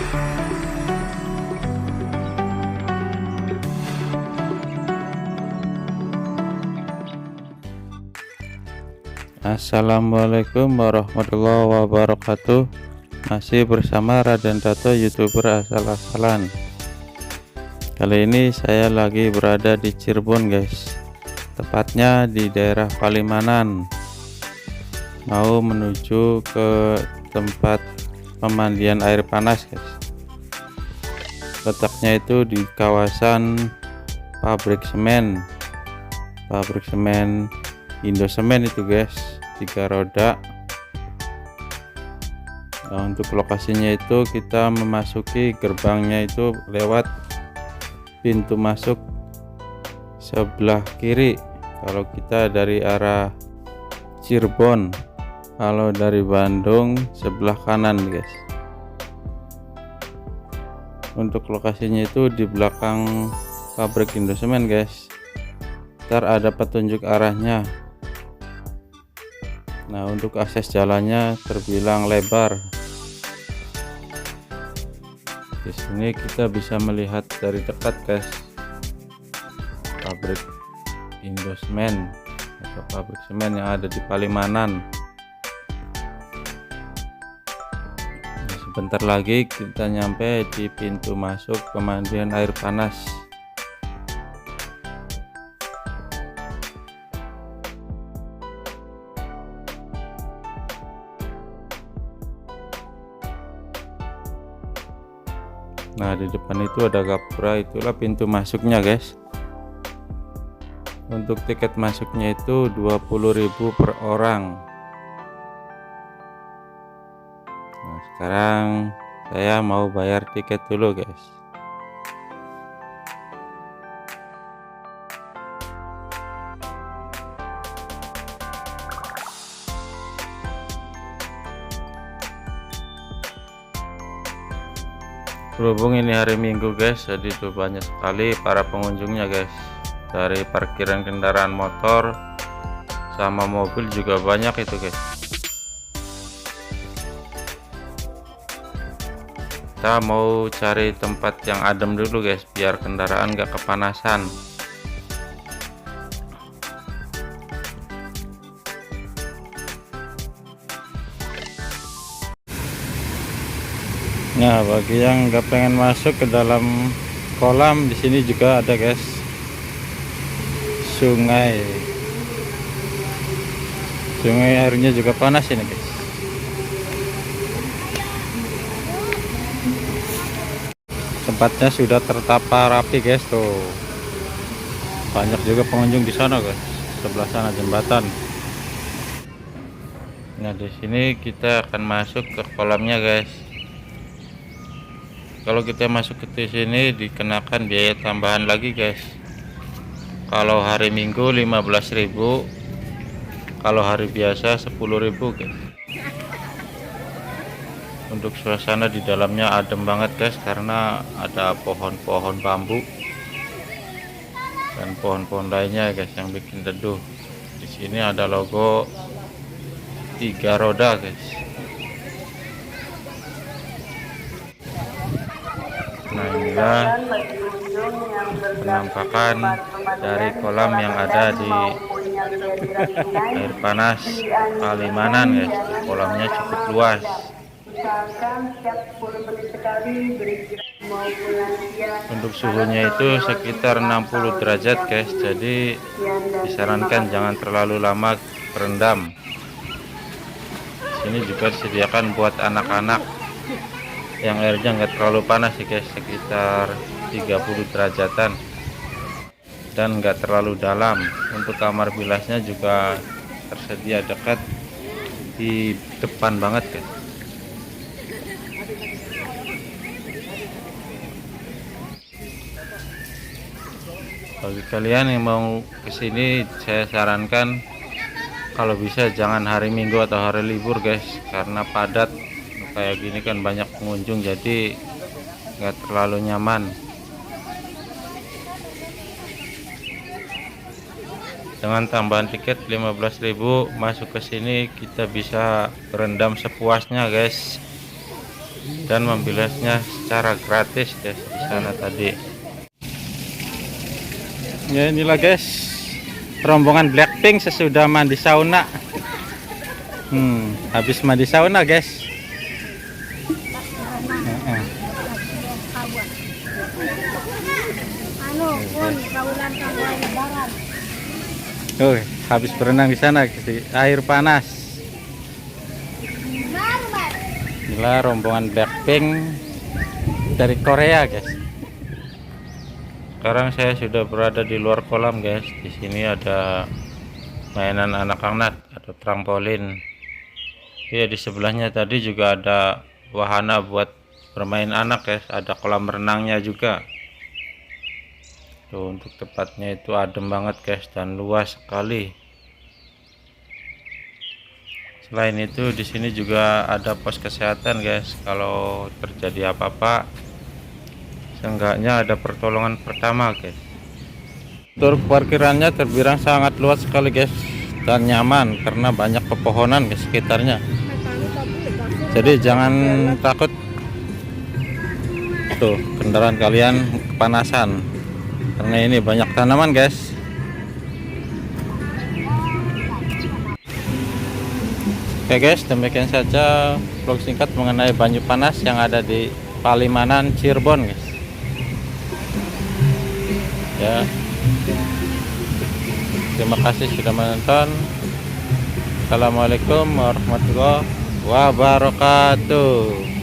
Assalamualaikum warahmatullahi wabarakatuh. Masih bersama Raden Tato, YouTuber asal-asalan. Kali ini saya lagi berada di Cirebon guys, tepatnya di daerah Palimanan, mau menuju ke tempat pemandian air panas guys. Letaknya itu di kawasan pabrik semen Indosemen itu guys, 3 roda. Nah, untuk lokasinya itu kita memasuki gerbangnya itu lewat pintu masuk sebelah kiri kalau kita dari arah Cirebon. Kalau dari Bandung sebelah kanan guys. Untuk lokasinya itu di belakang pabrik Indosemen guys. Ntar ada petunjuk arahnya. Nah, untuk akses jalannya terbilang lebar. Di sini kita bisa melihat dari dekat guys pabrik Indosemen atau pabrik semen yang ada di Palimanan. Nah, sebentar lagi kita nyampe di pintu masuk pemandian air panas. Nah, di depan itu ada gapura, itulah pintu masuknya guys. Untuk tiket masuknya itu 20.000 per orang. Nah, sekarang saya mau bayar tiket dulu guys. Berhubung ini hari Minggu guys, jadi itu banyak sekali para pengunjungnya guys. Dari parkiran kendaraan motor sama mobil juga banyak itu guys. Kita mau cari tempat yang adem dulu guys, biar kendaraan gak kepanasan. Nah, bagi yang nggak pengen masuk ke dalam kolam, di sini juga ada guys sungai airnya juga panas ini guys. Tempatnya sudah tertata rapi guys, tuh banyak juga pengunjung di sana guys, sebelah sana jembatan. Nah, di sini kita akan masuk ke kolamnya guys. Kalau kita masuk ke sini dikenakan biaya tambahan lagi guys. Kalau hari Minggu 15.000, kalau hari biasa 10.000 guys. Untuk suasana di dalamnya adem banget guys, karena ada pohon-pohon bambu dan pohon-pohon lainnya guys yang bikin teduh. Di sini ada logo 3 roda guys. Nah, inilah penampakan dari kolam yang ada di air panas Palimanan guys. Kolamnya cukup luas. Untuk suhunya itu sekitar 60 derajat guys, jadi disarankan jangan terlalu lama berendam. Sini juga disediakan buat anak-anak yang airnya nggak terlalu panas sih guys, sekitar 30 derajatan dan nggak terlalu dalam. Untuk kamar bilasnya juga tersedia dekat di depan banget guys. Bagi kalian yang mau kesini, saya sarankan kalau bisa jangan hari Minggu atau hari libur guys, karena padat kayak gini kan, banyak pengunjung jadi nggak terlalu nyaman. Dengan tambahan tiket 15.000 masuk ke sini, kita bisa berendam sepuasnya guys. dan membilasnya secara gratis guys di sana tadi. Ya inilah guys, rombongan Blackpink sesudah mandi sauna. Habis mandi sauna guys. Habis berenang di sana di air panas. Inilah rombongan Blackpink dari Korea guys. Sekarang saya sudah berada di luar kolam guys. Di sini ada mainan anak-anak, ada trampolin. Ya di sebelahnya tadi juga ada wahana buat bermain anak guys. Ada kolam renangnya juga. Tuh, untuk tempatnya itu adem banget guys dan luas sekali. Selain itu di sini juga ada pos kesehatan guys. Kalau terjadi apa-apa, seenggaknya ada pertolongan pertama guys. Untuk parkirannya terbilang sangat luas sekali guys dan nyaman karena banyak pepohonan di sekitarnya. Jadi jangan takut tuh kendaraan kalian kepanasan karena ini banyak tanaman guys. Oke guys, demikian saja vlog singkat mengenai Banyu Panas yang ada di Palimanan, Cirebon guys. Ya, terima kasih sudah menonton. Assalamualaikum warahmatullahi wabarakatuh.